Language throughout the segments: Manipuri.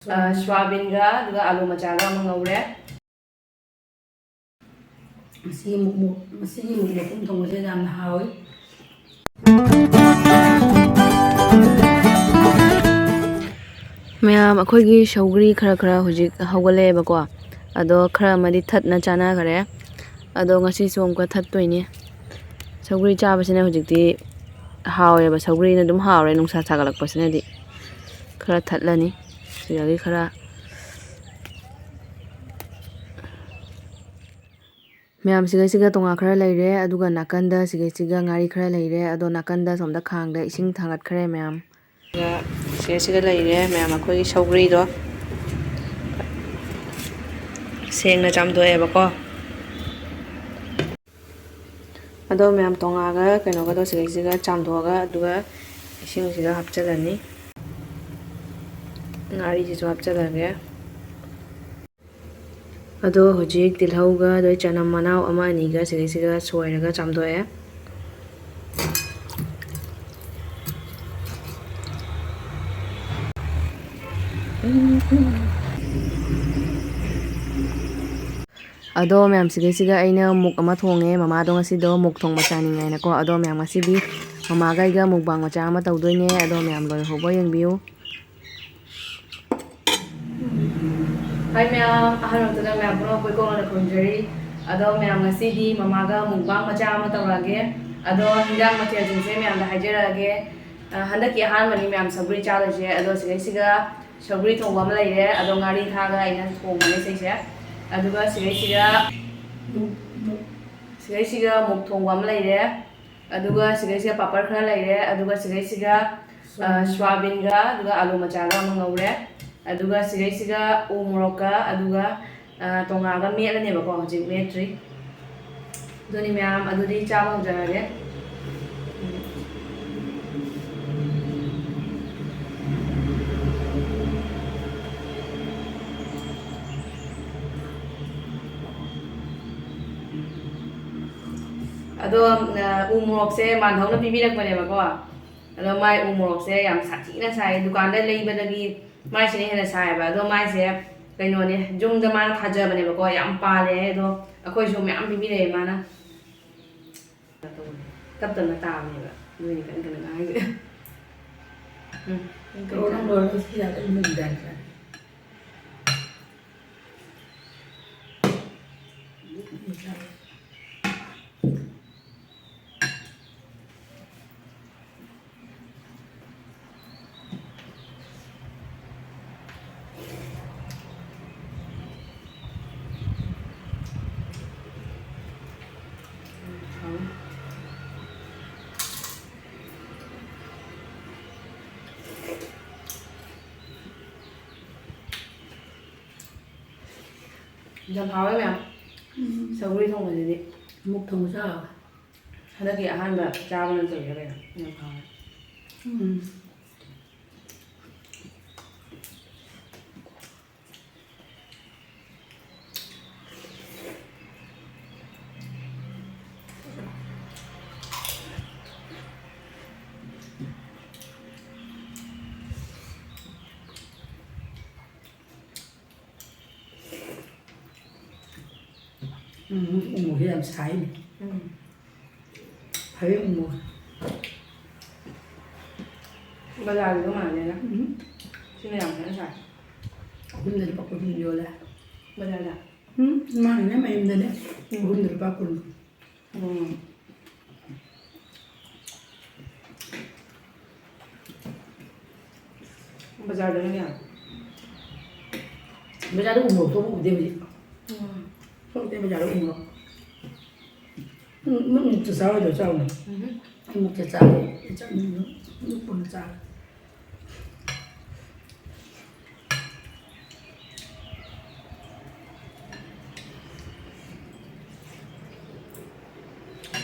ꯁ꯭ꯋꯥꯕꯤꯟꯒ ꯑꯗꯨꯒ ꯑꯂꯨ ꯃꯆꯥꯒ ꯑꯃ ꯉꯧꯔꯦ ꯃꯁꯤꯒꯤ ꯃꯄꯨꯝ ꯊꯣꯡꯕꯁꯦ ꯌꯥꯝꯅ ꯍꯥꯎꯏ ꯃꯌꯥꯝ ꯑꯩꯈꯣꯏꯒꯤ ꯁꯧꯒ꯭ꯔꯤ ꯈꯔ ꯍꯧꯖꯤꯛ ꯍꯧꯒꯠꯂꯛꯑꯦꯕꯀꯣ ꯑꯗꯣ ꯈꯔ ꯑꯃꯗꯤ ꯊꯠꯅ ꯆꯥꯅꯈ꯭ꯔꯦ ꯑꯗꯣ ꯉꯁꯤꯁꯨ ꯑꯃꯨꯛꯀ ꯊꯠꯇꯣꯏꯅꯤ ꯁꯧꯒ꯭ꯔꯤ ꯆꯥꯕꯁꯤꯅ ꯍꯧꯖꯤꯛꯇꯤ ꯍꯥꯎꯋꯦꯕ ꯁꯧꯒ꯭ꯔꯤꯅ ꯑꯗꯨꯝ ꯍꯥꯎꯔꯦ ꯅꯨꯡꯁꯥ ꯁꯥꯒꯠꯂꯛꯄꯁꯤꯅꯗꯤ खरा थटलनी सिगागी खरा मैम सिगा तोंगा खरा लेरे अदुगा नाकंदा सिगा गाड़ी खरा लेरे अदो नाकंदा सोमदा खांगदा इसिंग थांगत खरे मैम सिगा लेरे मैम अखोई सौग्रीदो सेंगना चामदोएबको अदो मैम तोंगागा कइनोगदो सिगा चामदोगा अदुगा इसिंग सिगा हपचलनी ꯉꯥꯔꯤꯁꯤꯁꯨ ꯍꯥꯞꯆꯜꯂꯒꯦ ꯑꯗꯣ ꯍꯧꯖꯤꯛ ꯇꯤꯜꯍꯧꯒ ꯑꯗꯩ ꯆꯅꯝ ꯃꯅꯥꯎ ꯑꯃ ꯑꯅꯤꯒ ꯁꯤꯒꯩꯁꯤꯒ ꯁꯣꯏꯔꯒ ꯆꯥꯝꯊꯣꯛꯑꯦ ꯑꯗꯣ ꯃꯌꯥꯝ ꯁꯤꯒꯩꯁꯤꯒ ꯑꯩꯅ ꯃꯨꯛ ꯑꯃ ꯊꯣꯡꯉꯦ ꯃꯃꯥꯗꯣ ꯉꯁꯤꯗꯣ ꯃꯨꯛ ꯊꯣꯡꯕ ꯆꯥꯅꯤꯡꯉꯦꯅꯀꯣ ꯑꯗꯣ ꯃꯌꯥꯝ ꯉꯁꯤꯗꯤ ꯃꯃꯥꯒ ꯑꯩꯒ ꯃꯨꯛꯕꯥꯡ ꯃꯆꯥ ꯑꯃ ꯇꯧꯗꯣꯏꯅꯦ ꯑꯗꯣ ꯃꯌꯥꯝ ꯂꯣꯏꯍꯧꯕ ꯌꯦꯡꯕꯤꯌꯨ Hai ma'am, ahal waktu ma'am puno koi ko na kunjari. Ado ma'am ngasidi mamaga mukbang maca ama tawage. Ado hindang matia jinse ma'am da hajarage. Handa ki ahal mani ma'am sabri chala je. Ado siga sabri thongwa ma laire. Ado ngari thaga ina thongwa ne sai. Ado ga siga muk thongwa ma laire. Ado ga siga papar khara laire. Ado ga siga swabin ga ado ga alu maca ga ma ngaure. अदुगा सिगा उमरोका अदुगा तोंगागा मेलनेबको हजिक मेट्री दोनी मैम अदुदी चाबा होजरागे अदो उमरोक से मानधौना पिबिरकबनेबको अदो माय उमरोक से याम साथीना साय दुकान दे लेबदगी माय से हेना सायबा अदो माय से कइनोने जुमदा मान थाजबनेबको याम पाले अदो अखोइसु मैम पिबिरे माना तपतना ताबनेबा दुनी कन गाइबे कोरोना वायरस की ज्यादा इनमें ध्यान रखना जब हावे मैम सगुरी थोंबसिदि मुक थोंबसा हदकी अहानबा चाबा नतोय करेना जब हावे उमर हम साई भाई उमर बाजार को माने ना सिने याम है सा hundred pakul yola बाजार दा mana mai mdane 100 pakul बाजार दा क्या bazaar umur to ude bi so de bazaar umur mun ta sawa da sawa mun ta sawa ta mun pun sawa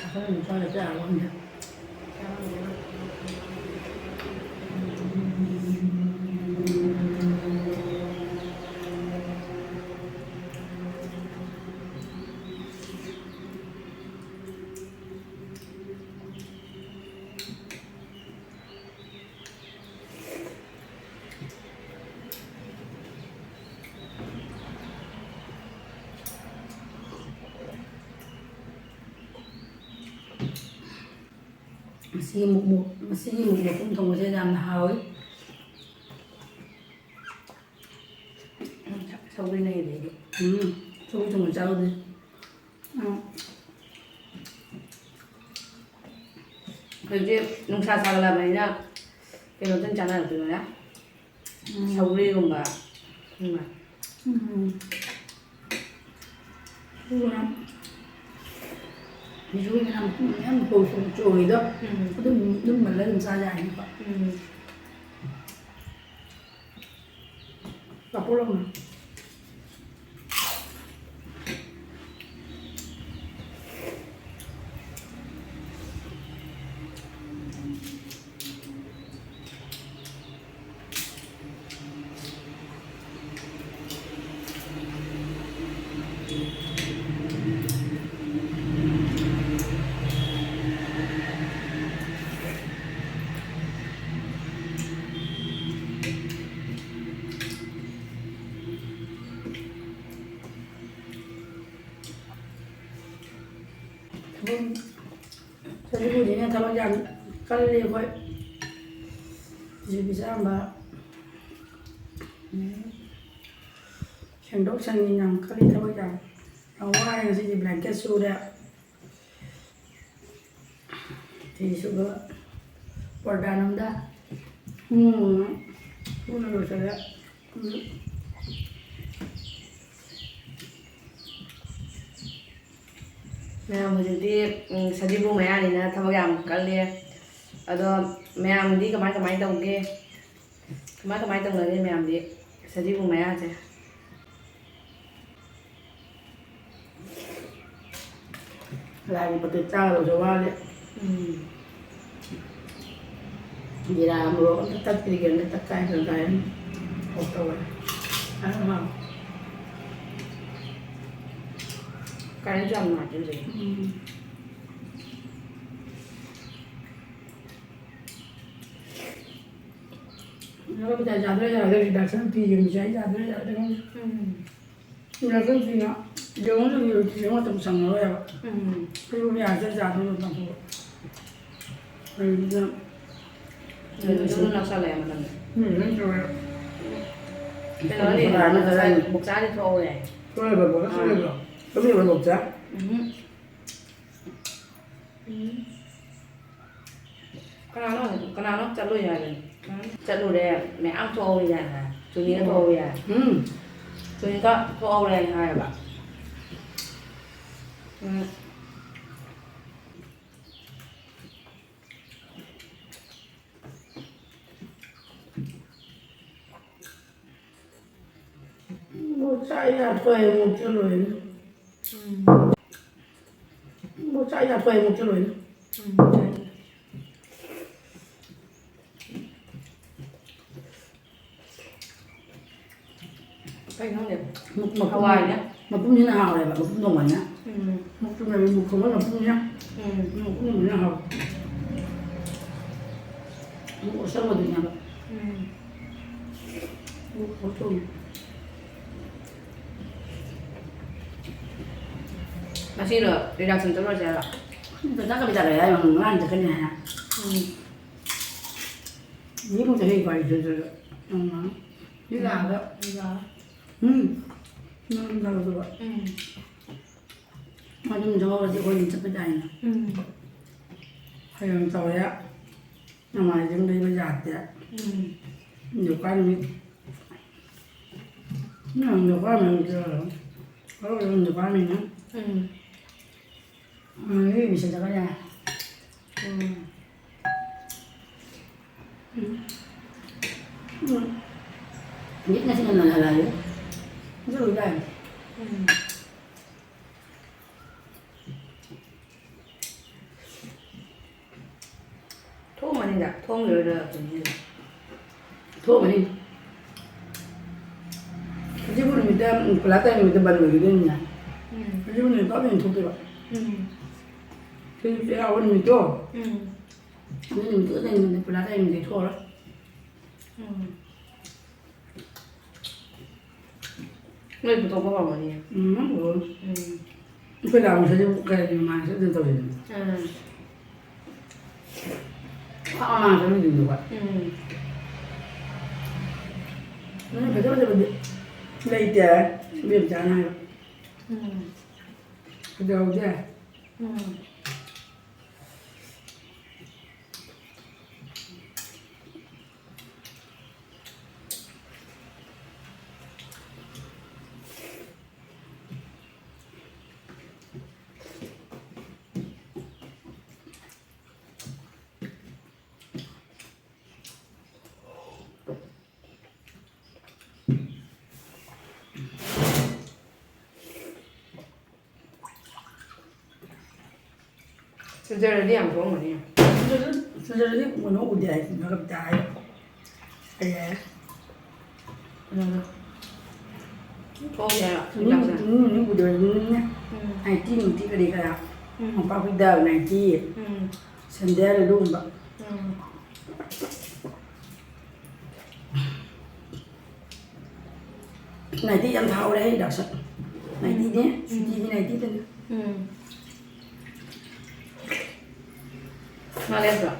apa mun sawa da sawa wanda ꯃꯁꯤꯒꯤ ꯃꯨꯛ ꯃꯄꯨꯝ ꯊꯣꯡꯕꯁꯦ ꯌꯥꯝꯅ ꯍꯥꯎꯋꯤ ꯁꯧꯒ꯭ꯔꯤꯅ ꯍꯦꯜꯂꯦ ꯁꯧꯒ꯭ꯔꯤ ꯊꯣꯡꯕ ꯆꯥꯕꯗꯤ ꯍꯧꯖꯤꯛ ꯅꯨꯡꯁꯥ ꯁꯥꯒꯠꯂꯛꯑꯕꯅꯤꯅ ꯀꯩꯅꯣꯇꯪ ꯆꯥꯅꯔꯛꯇꯣꯏꯅꯦ ꯁꯧꯒ꯭ꯔꯤꯒꯨꯝꯕ ꯑꯗꯨꯒ ꯕꯤꯖꯨꯒꯤ ꯃꯌꯥꯝ ꯆꯣꯏꯗꯣ ꯑꯗꯨꯝ ꯃꯜꯂ ꯑꯗꯨꯝ ꯆꯥ ꯌꯥꯏꯅꯦꯀꯣ ꯄꯥꯄꯣꯔ ꯑꯃ ꯁꯖꯤꯕꯨꯁꯤꯅ ꯊꯕꯛ ꯌꯥꯝ ꯀꯜꯂꯤ ꯑꯩꯈꯣꯏ ꯐꯤꯁꯥꯝꯕ ꯁꯦꯡꯗꯣꯛ ꯁꯦꯡꯖꯤꯟ ꯌꯥꯝ ꯀꯜꯂꯤ ꯊꯕꯛ ꯌꯥꯝ ꯋꯥꯏ ꯉꯁꯤꯗꯤ ꯕ꯭ꯂꯦꯡꯀꯦꯠ ꯁꯨꯔꯦ ꯐꯤ ꯁꯨꯕ ꯄꯔꯗꯥ ꯁꯨꯅ ꯂꯣꯏꯁꯤꯜꯂꯦ ꯃꯌꯥꯝ ꯍꯧꯖꯤꯛꯇꯤ ꯁꯖꯤꯕꯨ ꯃꯌꯥꯅꯤꯅ ꯊꯕꯛ ꯌꯥꯝ ꯀꯜꯂꯦ ꯑꯗꯣ ꯃꯌꯥꯝꯗꯤ ꯀꯃꯥꯏ ꯇꯧꯒꯦ ꯀꯃꯥꯏ ꯇꯧꯅꯒꯦ ꯃꯌꯥꯝꯗꯤ ꯁꯖꯤꯕꯨ ꯃꯌꯥꯁꯦ ꯂꯥꯏꯒꯤ ꯄꯣꯠꯇꯤ ꯆꯥꯒꯗꯕꯁꯨ ꯋꯥꯠꯂꯤ ꯖꯤꯔꯥ ꯃꯣꯔꯣꯛ ꯑꯝꯇ ꯇꯛꯇ꯭ꯔꯤꯒꯦꯅ ꯇꯛꯈꯥꯏ ꯑꯣꯐ ꯇꯧꯋꯦ ꯀꯔꯦꯟꯁꯨ ꯌꯥꯝ ꯅꯨꯡꯉꯥꯏꯇꯦ ꯍꯧꯖꯤꯛ ꯕꯤꯗꯥ ꯌꯥꯗ꯭ꯔꯦ ꯔꯤꯗꯛꯁꯟ ꯐꯤꯒꯤ ꯆꯥꯏ ꯌꯥꯗ꯭ꯔꯦ ꯔꯤꯗꯛꯁꯟ ꯐꯤꯅ ꯌꯦꯡꯉꯣ ꯃꯇꯝ ꯁꯪꯉꯔꯣꯏꯕ ꯑꯩꯕꯨ ꯌꯥꯗ꯭ꯔꯦ ꯌꯥꯗ꯭ꯔꯦ ꯃꯇꯝ ꯑꯗꯨꯝ ꯅꯛꯁꯜꯂꯛꯑꯦ ꯃꯇꯝꯗ ꯕꯣꯛꯆꯥꯗꯤ ꯊꯣꯛꯍꯧꯔꯦ ꯀꯅꯥꯅꯣ ꯆꯠꯂꯨꯏ ꯍꯥꯏꯕꯅꯤ ꯆꯠꯂꯨꯔꯦ ꯃꯌꯥꯝ ꯊꯣꯛꯍꯧꯔꯤ ꯍꯥꯏꯅ ꯆꯨꯅꯤꯒ ꯊꯣꯛꯍꯧꯔꯤ ꯍꯥꯏ ꯆꯨꯅꯤꯒ ꯊꯣꯛꯍꯧꯔꯦ ꯍꯥꯏꯌꯦꯕ Bocah apa yang muncul ini? Bocah apa yang muncul ini? Cái nó đẹp Một Hawaii nhá. Mà cũng như nào này, mà cũng ngon nhá. Một cái này một không là cũng nhá. Một cũng như nào. Một sao mà được nhá. Một chút. Masih được, đi đọc từng tấm rồi chưa? Tôi chắc là bây giờ này mà nó ăn được cái này. Nếu không thể vậy rồi. Đi làm đó. Nó làm rồi. Mà chúng tôi thì có những chấp cái này. Hay là tàu á. Nhưng mà chúng đi bây giờ thì nhiều cái mình nhiều cái mình có nhiều cái mình nữa. Ini bisa caranya. Biết ngay xem là rất là đẹp. Thuốc mà nên đặt thuốc rồi Thuốc mà đi. Chứ bữa người ta lá tay người ta bận người đi nhà. Chứ bữa người có tiền thuốc thì vậy. Thì sẽ ao mình cho. Nên mình tự nhiên mình lá tay mình thì thua đó. Người phụ thuộc có vào gì? Phải làm sao cho cái mà sẽ từ từ. 파마가 저는 있는 거야. 그래서 레이트 맵잖아요. 그죠, 그죠? 수저를 안 좋은 거네요. 수저를 뭐 놓고 돼, 나가 다. 예. 그래서 좋아요. những buổi đời này chi mình chỉ cái đi cả không bao cái đời này chi xem đẻ là luôn vậy này tí ăn thau đấy đặc sắc này tí nhé chi này tí tên Mà lên rồi.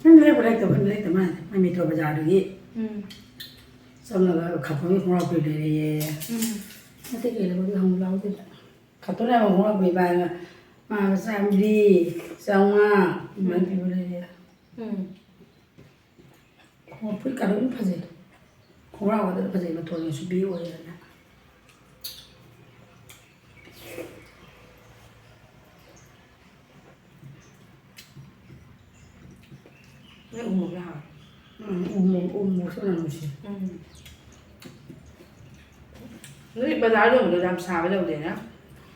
nó lấy tầm này mày mày thua bây giờ được gì xong rồi khắp phong không lao về để nó thích gì là có cái không lao thế khắp tối nay mà không lao về bài mà sao đi xong à mình thì về đây không phải cả đúng phải gì không lao vào phải gì mà thôi suy yếu rồi nè Nó một cái hả? một số lần một xíu Nó đi bazar rồi mà đồ làm xào với đâu để nhá.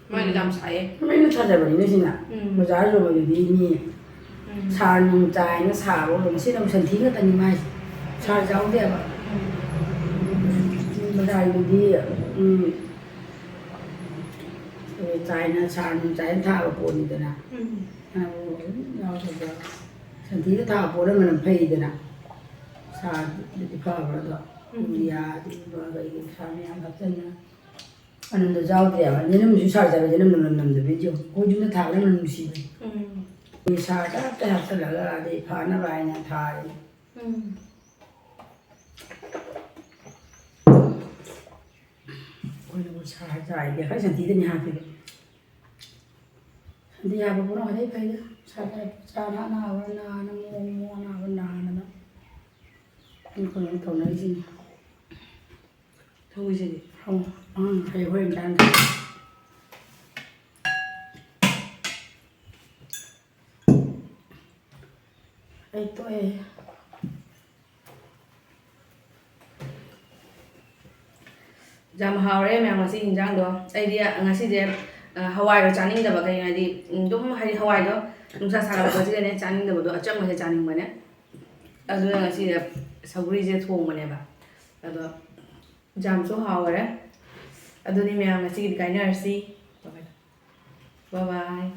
Mà đi làm xài. mấy nó thay đổi nó gì nè mà giá rồi mà đi nhỉ xào nhung trái nó xào rồi nó sẽ làm sản thí cái tầng mai xào rau đẹp ạ mà đại đi rồi trái nó xào nhung trái nó thả vào bồn như thế nào rau thật ra sản thí nó thả vào bồn đó mà làm phê thế nào xào đi pha vào đó ya đi vào cái xào này ăn hấp dẫn anh nó rau đẹp ạ nhưng mà xào ra bây giờ nó làm được bây giờ cô chúng nó thả nó làm gì vậy xào đó cái hạt là đi pha nó vài nhà thải ôi nó xào dài để khách sản thí tên nhà thì sản thí nhà bố nó thấy phải đó xào nó nào nó mua nào nó không còn những thằng đấy gì Thôi gì? không phải quên ăn đây tôi Jam hawre me ngasi injang do. Idea ngasi je hawai ro chaning da ba kai ngadi dum hari hawai do nungsa sara ba ji ne chaning da ba do acham ma chaning ba ne. Adu ngasi je saguri je thong ma ne ba. Ado jam so hawre. Adu ni me ngasi ki kai na si. Bye bye.